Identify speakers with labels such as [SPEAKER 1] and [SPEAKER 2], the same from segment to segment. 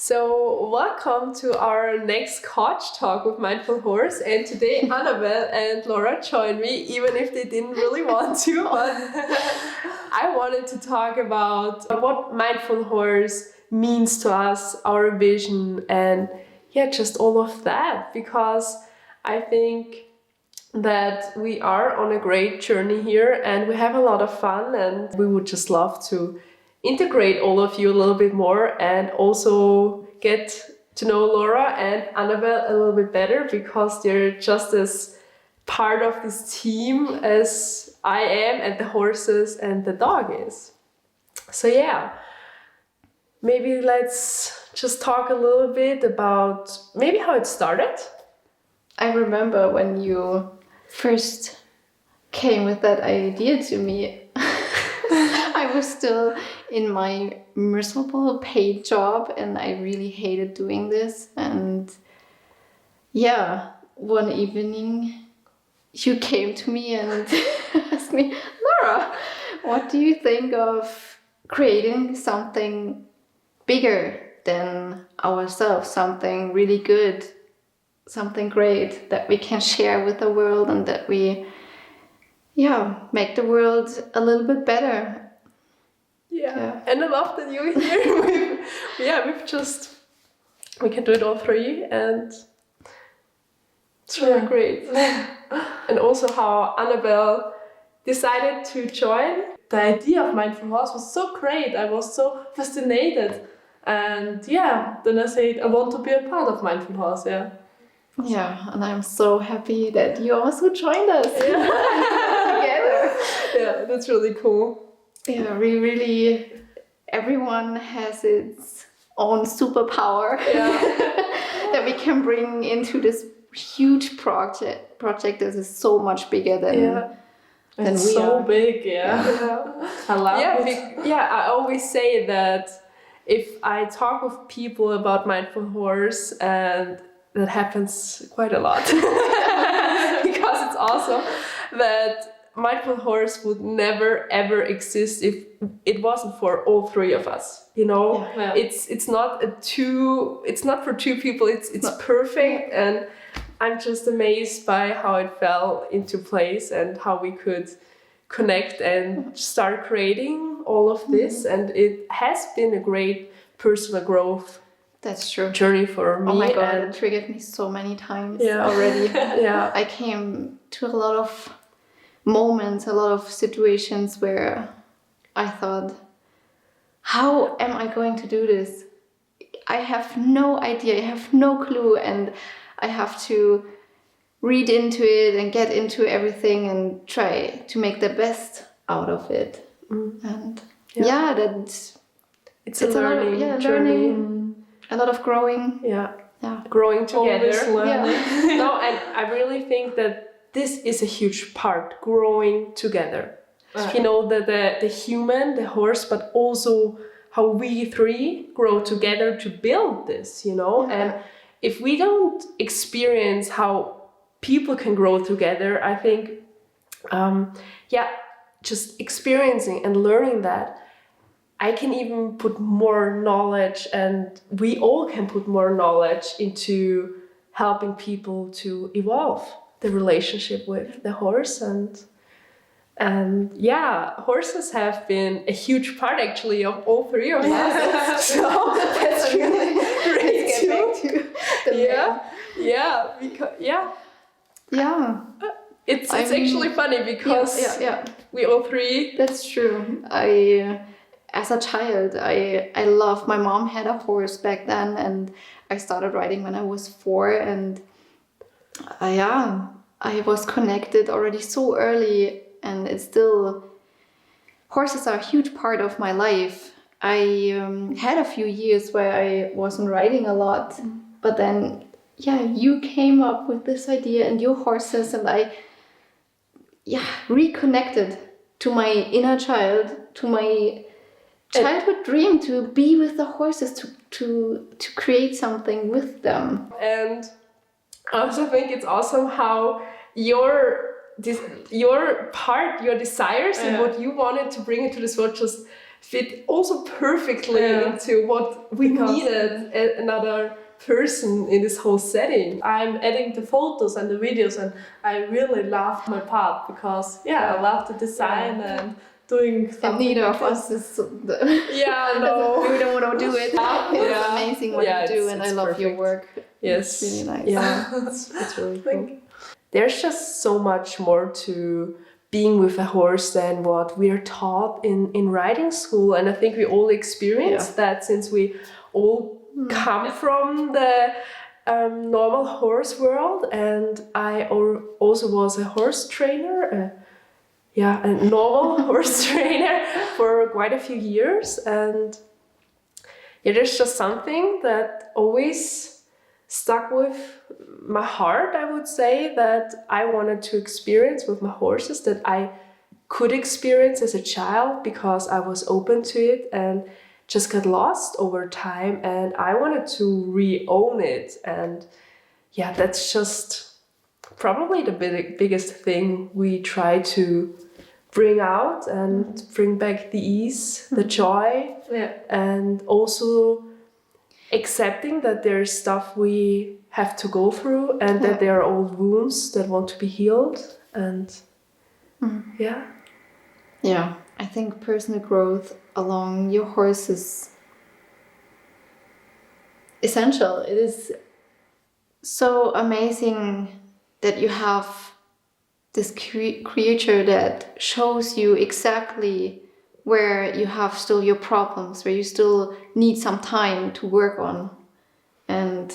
[SPEAKER 1] So welcome to our next coach talk with Mindful Horse, and today Annabel and Laura join me, even if they didn't really want to, but I wanted to talk about what Mindful Horse means to us, our vision, and just all of that, because I think that we are on a great journey here and we have a lot of fun, and we would just love to integrate all of you a little bit more and also get to know Laura and Annabel a little bit better, because they're just as part of this team as I am and the horses and the dog is. So maybe let's just talk a little bit about maybe how it started.
[SPEAKER 2] I remember when you first came with that idea to me. I was still in my miserable paid job and I really hated doing this. And one evening you came to me and asked me, Laura, what do you think of creating something bigger than ourselves, something really good, something great that we can share with the world and that we make the world a little bit better.
[SPEAKER 1] And I love that you're here. we can do it all three, and it's really great. And also how Annabel decided to join. The idea of Mindful Horse was so great. I was so fascinated. And then I said, I want to be a part of Mindful Horse,
[SPEAKER 2] and I'm so happy that you also joined us together.
[SPEAKER 1] Yeah, that's really cool.
[SPEAKER 2] Yeah, we really, everyone has its own superpower that we can bring into this huge project that is so much bigger than we
[SPEAKER 1] so
[SPEAKER 2] are.
[SPEAKER 1] Big, I love it. I always say that if I talk with people about Mindful Horse, and that happens quite a lot, because it's awesome, that Mindful Horse would never ever exist if it wasn't for all three of us. It's not for two people. It's perfect, and I'm just amazed by how it fell into place and how we could connect and start creating all of this. And it has been a great personal growth.
[SPEAKER 2] That's true.
[SPEAKER 1] Journey for me.
[SPEAKER 2] Oh my God, it triggered me so many times already. I came to a lot of moments, a lot of situations where I thought, how am I going to do this? I have no idea, I have no clue, and I have to read into it and get into everything and try to make the best out of it. And
[SPEAKER 1] it's a learning journey.
[SPEAKER 2] A lot of growing.
[SPEAKER 1] Growing together.
[SPEAKER 2] Always learning.
[SPEAKER 1] And I really think that this is a huge part, growing together. The human, the horse, but also how we three grow together to build this, And if we don't experience how people can grow together, I think, just experiencing and learning that, I can even put more knowledge, and we all can put more knowledge into helping people to evolve the relationship with the horse. And horses have been a huge part actually of all three of us. So that's really great too. It's actually funny because we all three.
[SPEAKER 2] That's true. As a child, I loved. My mom had a horse back then, and I started riding when I was 4, and I was connected already so early, and it's still, horses are a huge part of my life. I had a few years where I wasn't riding a lot, but then you came up with this idea and your horses, and I reconnected to my inner child, to my childhood dream to be with the horses, to create something with them.
[SPEAKER 1] And I also think it's awesome how your desires and what you wanted to bring into this world just fit also perfectly into what we needed another person in this whole setting. I'm editing the photos and the videos, and I really loved my part because I love the design and doing something.
[SPEAKER 2] And neither
[SPEAKER 1] like
[SPEAKER 2] of us is the we don't want to do it. It's amazing what you do, and I love
[SPEAKER 1] perfect.
[SPEAKER 2] your work.
[SPEAKER 1] Yes,
[SPEAKER 2] it's really nice.
[SPEAKER 1] Yeah,
[SPEAKER 2] it's really cool.
[SPEAKER 1] There's just so much more to being with a horse than what we're taught in riding school, and I think we all experience that since we all come from the normal horse world. And I also was a horse trainer, a normal horse trainer for quite a few years, and there's just something that always stuck with my heart, I would say, that I wanted to experience with my horses, that I could experience as a child because I was open to it and just got lost over time, and I wanted to re-own it. And that's just probably the biggest thing we try to bring out and bring back the ease, the joy, and also accepting that there's stuff we have to go through and that there are old wounds that want to be healed. And
[SPEAKER 2] I think personal growth along your horse is essential. It is so amazing that you have this creature that shows you exactly where you have still your problems, where you still need some time to work on. And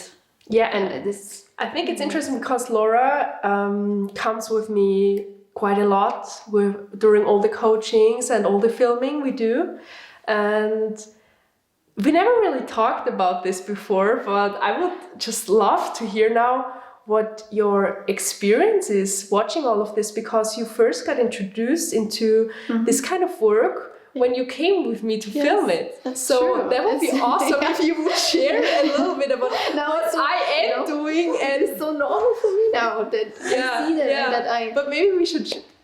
[SPEAKER 1] I think it's interesting because Laura comes with me quite a lot during all the coachings and all the filming we do, and we never really talked about this before, but I would just love to hear now what your experience is watching all of this, because you first got introduced into this kind of work when you came with me to film it. So
[SPEAKER 2] true.
[SPEAKER 1] That would be awesome if you would share a little bit about what I am doing. And
[SPEAKER 2] it's so normal for me now that I see that and that I...
[SPEAKER 1] But maybe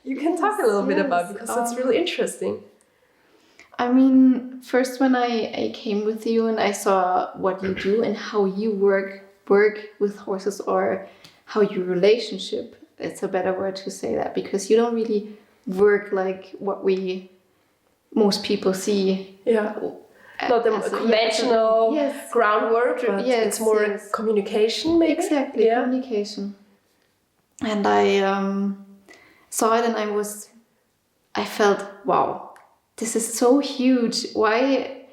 [SPEAKER 1] you can talk a little bit about it, because it's really interesting.
[SPEAKER 2] I mean, first when I came with you and I saw what you do and how you work with horses, or how your relationship, it's a better word to say that, because you don't really work like what most people see.
[SPEAKER 1] Not the conventional groundwork, but it's more communication, maybe.
[SPEAKER 2] Exactly, communication. And I saw it and I felt, wow, this is so huge. Why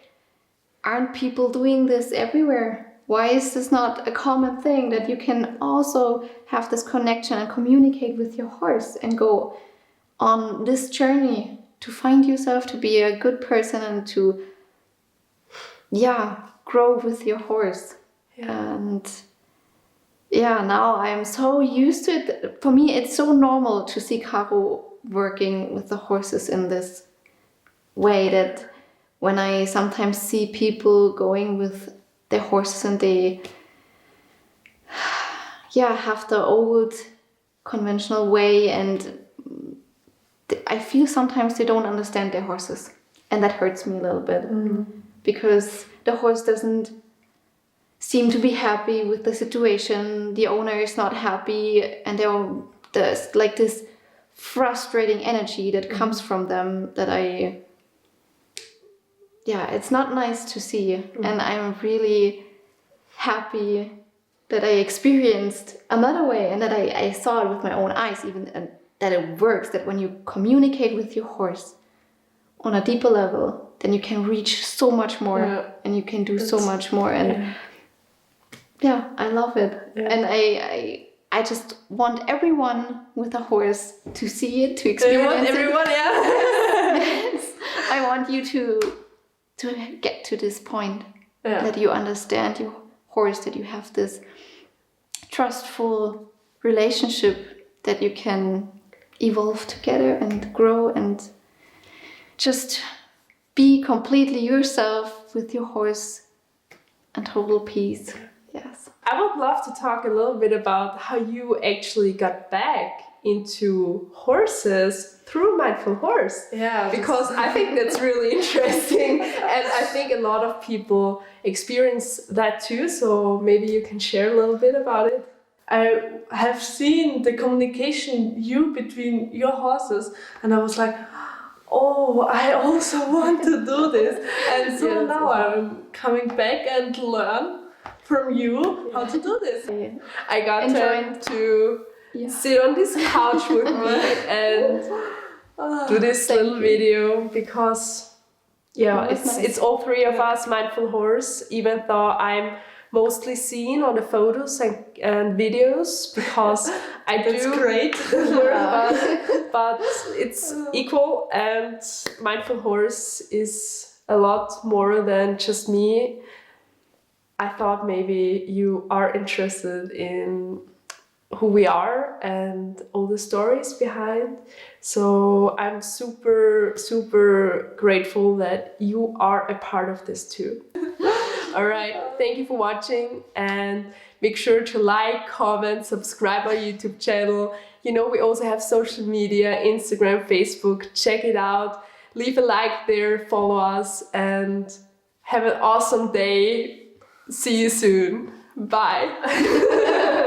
[SPEAKER 2] aren't people doing this everywhere? Why is this not a common thing, that you can also have this connection and communicate with your horse and go on this journey to find yourself, to be a good person, and to grow with your horse. And now I'm so used to it. For me, it's so normal to see Caro working with the horses in this way, that when I sometimes see people going with their horses and they have the old conventional way, and I feel sometimes they don't understand their horses, and that hurts me a little bit, because the horse doesn't seem to be happy with the situation, the owner is not happy, and there's like this frustrating energy that comes from them that it's not nice to see. And I'm really happy that I experienced another way, and that I saw it with my own eyes, even, and that it works, that when you communicate with your horse on a deeper level, then you can reach so much more, and you can do so much more. And I love it. And I just want everyone with a horse to see it, to experience it. Yes. I want you to get to this point, that you understand your horse, that you have this trustful relationship, that you can evolve together and grow and just be completely yourself with your horse and total peace. Yes.
[SPEAKER 1] I would love to talk a little bit about how you actually got back into horses through Mindful Horse.
[SPEAKER 3] Yeah.
[SPEAKER 1] Because I think that's really interesting, and I think a lot of people experience that too. So maybe you can share a little bit about it.
[SPEAKER 3] I have seen the communication between your horses, and I was like, oh, I also want to do this. And so
[SPEAKER 1] Yes,
[SPEAKER 3] now I'm coming back and learn from you how to do this.
[SPEAKER 1] I got
[SPEAKER 2] Enjoyed.
[SPEAKER 1] to sit on this couch with me and do this little video, because it's all three of us, Mindful Horse, even though I'm mostly seen on the photos and videos, because I
[SPEAKER 3] That's
[SPEAKER 1] do
[SPEAKER 3] great.
[SPEAKER 1] but it's equal, and Mindful Horse is a lot more than just me. I thought maybe you are interested in who we are and all the stories behind. So I'm super, super grateful that you are a part of this too. All right, thank you for watching, and make sure to like, comment, subscribe our YouTube channel. You know, we also have social media, Instagram, Facebook. Check it out. Leave a like there, follow us, and have an awesome day. See you soon. Bye.